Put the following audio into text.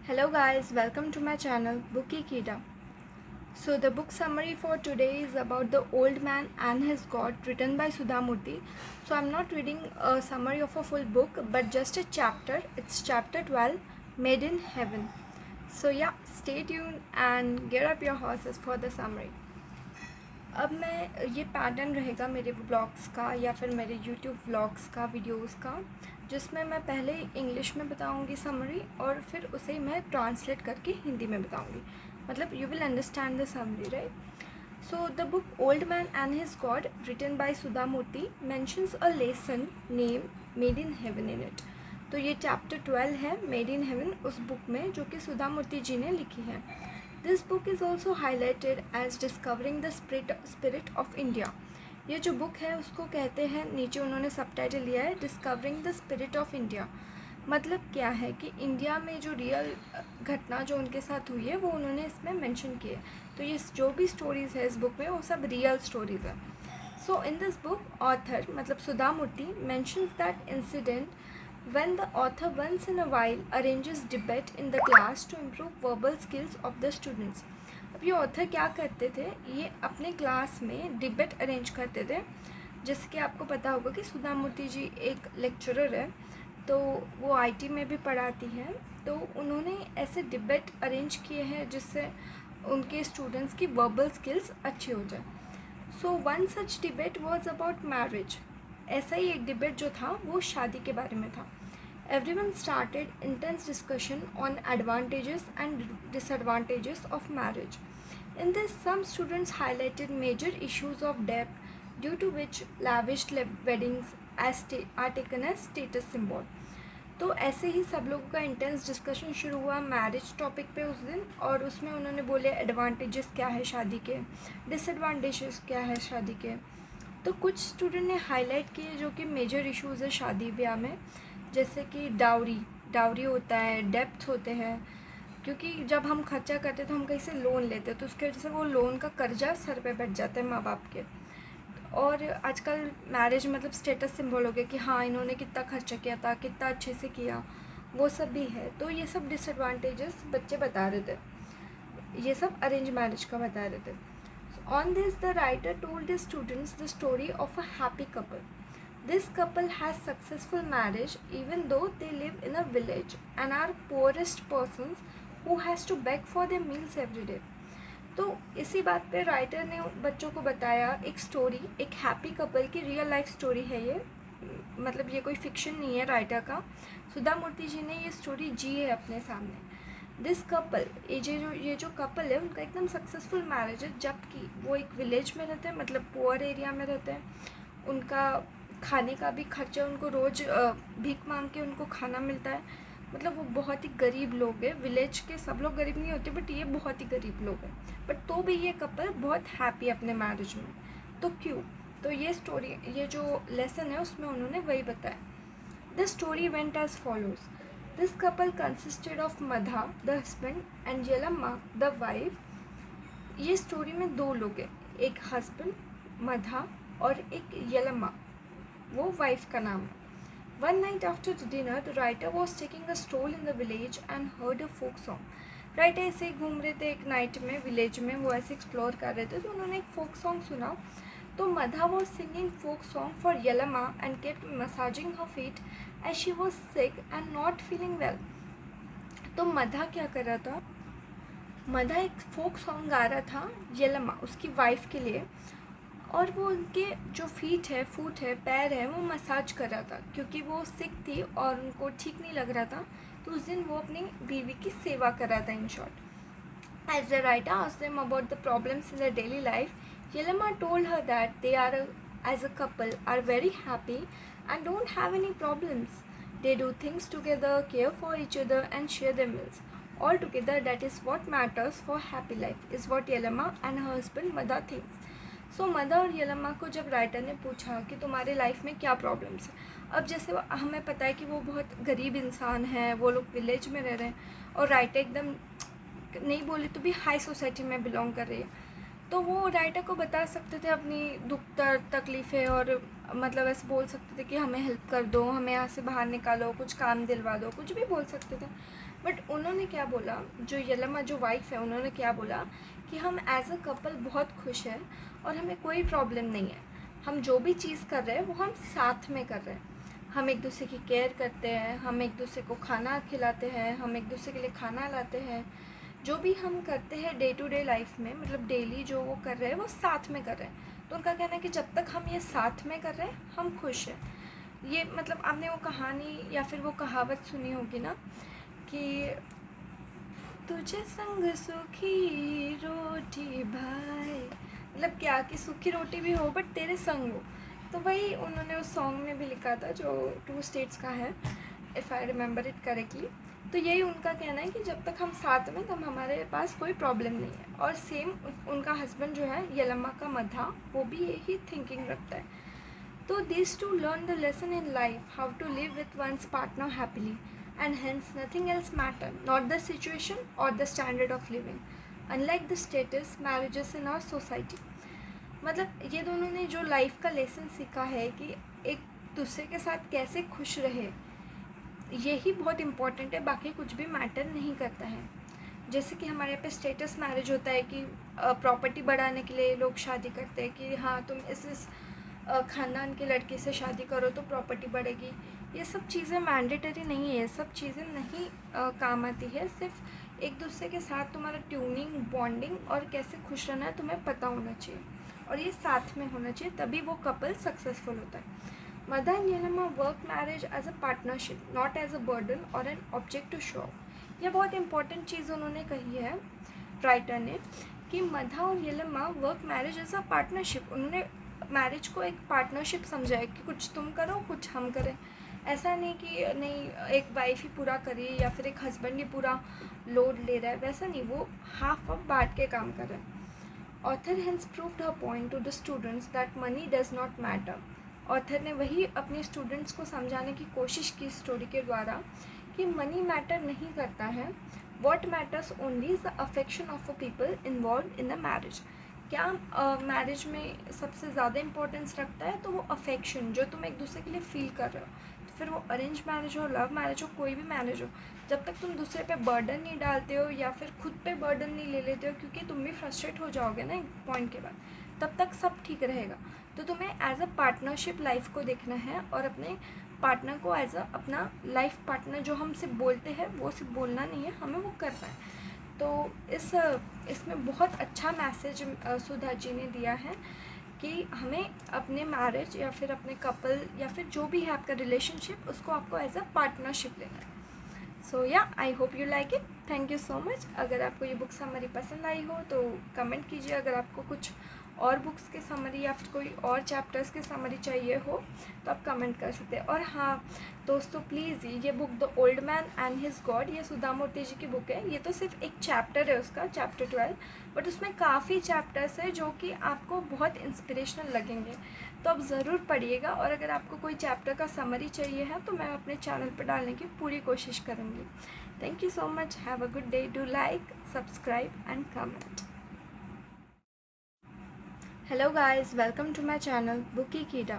Hello guys, welcome to my channel Bookie Kida. So the book summary for today is about The Old Man and His God, written by Sudha Murthy. So I'm not reading a summary of a full book but just a chapter. It's chapter 12, Made in Heaven. So yeah, stay tuned and get up your horses for the summary. अब मैं ये pattern रहेगा मेरे blogs का या फिर मेरे YouTube vlogs का, वीडियोस का, जिसमें मैं पहले इंग्लिश में बताऊंगी समरी और फिर उसे मैं ट्रांसलेट करके हिंदी में बताऊंगी. मतलब you will understand the summary, right? So the book old man and his god, written by Sudha Murthy, mentions a lesson name made in heaven in it. तो ये चैप्टर 12 है, मेड इन हेवन, उस बुक में जो कि सुधा मूर्ति जी ने लिखी है. This book is also highlighted as discovering the spirit of India. ये जो बुक है उसको कहते हैं, नीचे उन्होंने सबटाइटल लिया है discovering the spirit of India. मतलब क्या है कि इंडिया में जो रियल घटना जो उनके साथ हुई है वो उन्होंने इसमें मेंशन की है. तो ये जो भी स्टोरीज़ है इस बुक में वो सब रियल स्टोरीज़ है. So in this book author मतलब Sudha Murthy mentions that incident when the author once in a while arranges debate in the class to improve verbal skills of the students. अब ये author क्या करते थे, ये अपने क्लास में डिबेट अरेंज करते थे. जैसे कि आपको पता होगा कि सुधा मूर्ति जी एक लेक्चरर है, तो वो आईटी में भी पढ़ाती हैं. तो उन्होंने ऐसे डिबेट अरेंज किए हैं जिससे उनके स्टूडेंट्स की वर्बल स्किल्स अच्छी हो जाए. So one such debate was about marriage. ऐसा ही एक डिबेट जो था वो शादी के बारे में था. Everyone started intense discussion on advantages and disadvantages of marriage. In this, some students highlighted major issues of debt, due to which lavish weddings are taken as status symbol. तो ऐसे ही सब लोगों का इंटेंस डिस्कशन शुरू हुआ marriage topic पे उस दिन, और उसमें उन्होंने बोले एडवांटेजेस क्या है शादी के, डिसएडवांटेजेस क्या है शादी के. तो कुछ स्टूडेंट ने हाईलाइट किए जो कि मेजर इश्यूज़ है शादी ब्याह में, जैसे कि डाउरी होता है, डेप्थ होते हैं, क्योंकि जब हम खर्चा करते तो हम कहीं से लोन लेते तो उसके वजह से वो लोन का कर्जा सर पे बैठ जाता है माँ बाप के. और आजकल मैरिज मतलब स्टेटस सिंबल हो गया कि हाँ इन्होंने कितना खर्चा किया था, कितना अच्छे से किया, वो सब भी है. तो ये सब डिसएडवांटेजेस बच्चे बता रहे थे, ये सब अरेंज मैरिज का बता रहे थे. On this the writer told the students the story of a happy couple. This couple has successful marriage even though they live in a village and are poorest persons who has to beg for their meals every day. तो इसी बात पे writer ने बच्चों को बताया एक story, एक हैप्पी कपल की रियल लाइफ स्टोरी है ये. मतलब ये कोई फिक्शन नहीं है राइटर का, सुधा मूर्ति जी ने ये स्टोरी जी है अपने सामने. दिस कपल, ये जो कपल है उनका एकदम सक्सेसफुल मैरिज है, जबकि वो एक विलेज में रहते हैं, मतलब पुअर एरिया में रहते हैं. उनका खाने का भी खर्चा, उनको रोज़ भीख मांग के उनको खाना मिलता है. मतलब वो बहुत ही गरीब लोग हैं. विलेज के सब लोग गरीब नहीं होते बट ये बहुत ही गरीब लोग हैं, बट तो भी ये कपल बहुत हैप्पी अपने मैरिज में. तो क्यों? तो ये स्टोरी, ये जो लेसन है उसमें उन्होंने वही बताया. The story went as follows. This couple consisted of Madha the husband and Yellamma the wife. ये स्टोरी में दो लोग हैं, एक हस्बैंड मधा और एक येलम्मा, वो वाइफ का नाम है. One night after dinner the writer was taking a stroll in the village and heard a folk song. Writer ऐसे ही घूम रहे थे एक नाइट में विलेज में, वो ऐसे एक्सप्लोर कर रहे थे, तो उन्होंने एक फोक सॉन्ग सुना. तो Madha was singing folk song for Yellamma and kept massaging her feet as she was sick and not feeling well. तो मधा क्या कर रहा था, मधा एक फोक सॉन्ग गा रहा था येलमा उसकी वाइफ के लिए, और वो उनके जो फूट है, पैर है, वो मसाज कर रहा था क्योंकि वो सिक थी और उनको ठीक नहीं लग रहा था. तो उस दिन वो अपनी बीवी की सेवा कर रहा था in short. As the writer asked them about the problems in the daily life, Yellamma told her that they are as a couple are very happy and don't have any problems. They do things together, care for each other and share their meals. All together that is what matters for happy life is what Yellamma and her husband Madha things. So Madha और येलम्मा को जब writer ने पूछा कि तुम्हारे life में क्या problems है, अब जैसे हमें पता है कि वो बहुत गरीब इंसान हैं, वो लोग विलेज में रह रहे हैं, और राइटर एकदम नहीं बोले तो भी हाई सोसाइटी में बिलोंग कर रही है, तो वो राइटर को बता सकते थे अपनी दुख दर्द तकलीफ़ें, और मतलब ऐसे बोल सकते थे कि हमें हेल्प कर दो, हमें यहाँ से बाहर निकालो, कुछ काम दिलवा दो, कुछ भी बोल सकते थे. बट उन्होंने क्या बोला, जो यलमा जो वाइफ है, उन्होंने क्या बोला कि हम एज अ कपल बहुत खुश हैं और हमें कोई प्रॉब्लम नहीं है। हम जो भी चीज़ कर रहे हैं वो हम साथ में कर रहे हैं। हम एक दूसरे की केयर करते हैं, हम एक दूसरे को खाना खिलाते हैं, हम एक दूसरे के लिए खाना लाते हैं। जो भी हम करते हैं डे टू डे लाइफ में, मतलब डेली जो वो कर रहे हैं वो साथ में कर रहे हैं। तो उनका कहना है कि जब तक हम ये साथ में कर रहे हैं हम खुश हैं। ये मतलब आपने वो कहानी या फिर वो कहावत सुनी होगी ना कि तुझे संग सूखी रोटी भाई, मतलब क्या कि सूखी रोटी भी हो बट तेरे संग हो। तो वही उन्होंने उस सॉन्ग में भी लिखा था जो टू स्टेट्स का है, if I remember it correctly. तो यही उनका कहना है कि जब तक हम साथ में तब हमारे पास कोई प्रॉब्लम नहीं है। और सेम उनका हस्बैंड जो है यलम्मा का मधा, वो भी यही थिंकिंग रखता है। तो these two learn the lesson in life, how to live with one's partner happily, and hence nothing else matter, not the situation or the standard of living, unlike the status marriages in our society. मतलब ये दोनों ने जो life का lesson सीखा है कि एक दूसरे के साथ कैसे खुश रहे, यही बहुत इम्पॉर्टेंट है, बाकी कुछ भी मैटर नहीं करता है। जैसे कि हमारे यहाँ पे स्टेटस मैरिज होता है कि प्रॉपर्टी बढ़ाने के लिए लोग शादी करते हैं कि हाँ तुम इस ख़ानदान के लड़के से शादी करो तो प्रॉपर्टी बढ़ेगी। ये सब चीज़ें मैंडेटरी नहीं है, ये सब चीज़ें नहीं काम आती है। सिर्फ एक दूसरे के साथ तुम्हारा ट्यूनिंग, बॉन्डिंग और कैसे खुश रहना है तुम्हें पता होना चाहिए, और ये साथ में होना चाहिए, तभी वो कपल सक्सेसफुल होता है। Madha and Yellamma work marriage as a partnership, not as a burden or an object to show off. यह बहुत इंपॉर्टेंट चीज़ उन्होंने कही है राइटर ने, कि मधा और Yellamma work marriage as a partnership. उन्होंने मैरिज को एक पार्टनरशिप समझा है कि कुछ तुम करो कुछ हम करें। ऐसा नहीं कि नहीं एक वाइफ ही पूरा करे या फिर एक हस्बैंड ही पूरा लोड ले रहा है, वैसा नहीं, वो हाफ ऑफ बांट के काम कर रहे हैं। Author has proved her point to the students that money does not matter. Author ने वही अपने स्टूडेंट्स को समझाने की कोशिश की स्टोरी के द्वारा कि मनी मैटर नहीं करता है। What matters only is the affection of a people involve in the marriage. क्या मैरिज में सबसे ज़्यादा इम्पोर्टेंस रखता है, तो वो अफेक्शन जो तुम एक दूसरे के लिए फील कर रहे हो। तो फिर वो अरेंज मैरिज हो, लव मैरिज हो, कोई भी मैरिज हो, जब तक तुम दूसरे पे बर्डन नहीं डालते हो या फिर खुद पे बर्डन नहीं ले लेते हो, क्योंकि तुम भी फ्रस्ट्रेट हो जाओगे ना एक पॉइंट के बाद, तब तक सब ठीक रहेगा। तो तुम्हें एज अ पार्टनरशिप लाइफ को देखना है और अपने पार्टनर को एज अ अपना लाइफ पार्टनर जो हम सिर्फ बोलते हैं वो सिर्फ बोलना नहीं है, हमें वो करना है। तो इसमें बहुत अच्छा मैसेज सुधा जी ने दिया है कि हमें अपने मैरिज या फिर अपने कपल या फिर जो भी है आपका रिलेशनशिप, उसको आपको एज अ पार्टनरशिप लेना है। सो या I hope you like it. Thank you so much. अगर आपको ये बुक समरी पसंद आई हो तो कमेंट कीजिए। अगर आपको कुछ और बुक्स के समरी या फिर कोई और चैप्टर्स के समरी चाहिए हो तो आप कमेंट कर सकते हैं। और हाँ दोस्तों, प्लीज़ ये book the old man and his God, ये सुधा मूर्ति जी की बुक है। ये तो सिर्फ एक चैप्टर है उसका, चैप्टर 12, बट उसमें काफ़ी चैप्टर्स है जो कि आपको बहुत इंस्पिरेशनल लगेंगे, तो आप ज़रूर पढ़िएगा। और अगर आपको कोई चैप्टर का समरी चाहिए है तो मैं अपने चैनल पर डालने की पूरी कोशिश करूँगी। Thank you so much. Have a good day. Do like, subscribe and comment. Hello guys, welcome to my channel Bookie Kida.